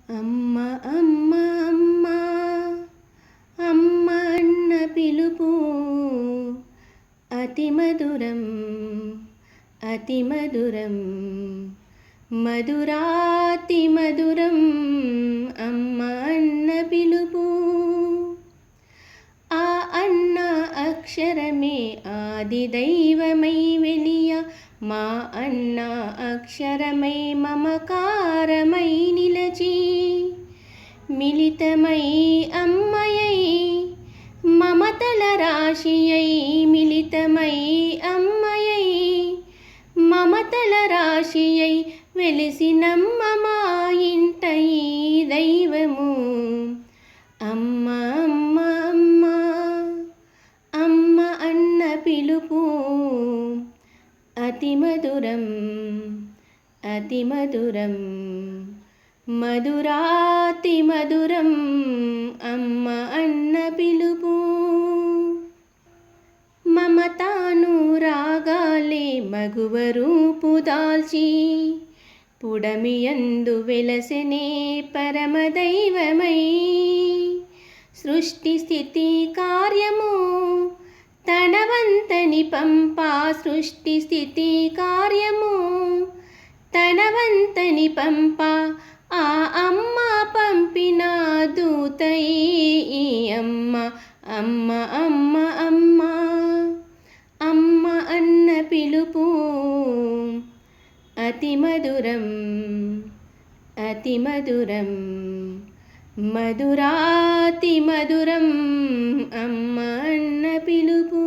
అమ్మ అమ్మ అమ్మ అమ్మ అన్న పిలుపు అతి మధురం అతి మధురం మధురాతి మధురం అమ్మ అన్న పిలుపు ఆ అన్న అక్షరమే ఆది దైవమై వెలియ మా అన్న అక్షరమై మమకారమై నిలచి మిలితమై అమ్మయై మమతల రాశియై మిలితమై అమ్మయై మమతల రాశియై వెలిసినమ్మ మా ఇంట ఈ దైవము అమ్మ అమ్మ అమ్మ అమ్మ అన్న పిలుపు అతి మధురం అతి మధురం మధురాతి మధురం అమ్మ అన్న పిలుపు మమతాను రాగాలే మగువ రూపు దాల్చి పుడమియందు వెలసెనే పరమదైవమై సృష్టి స్థితి కార్యము తనవంతని పంపా సృష్టి స్థితి కార్యము తనవంతని పంపా ఆ అమ్మ పంపిన దూతయి ఈ అమ్మ అమ్మ అమ్మ అమ్మ అమ్మ అన్న పిలుపు అతి మధురం అతి మధురం మధురాతి మధురం అమ్మ అన్న పిలుపు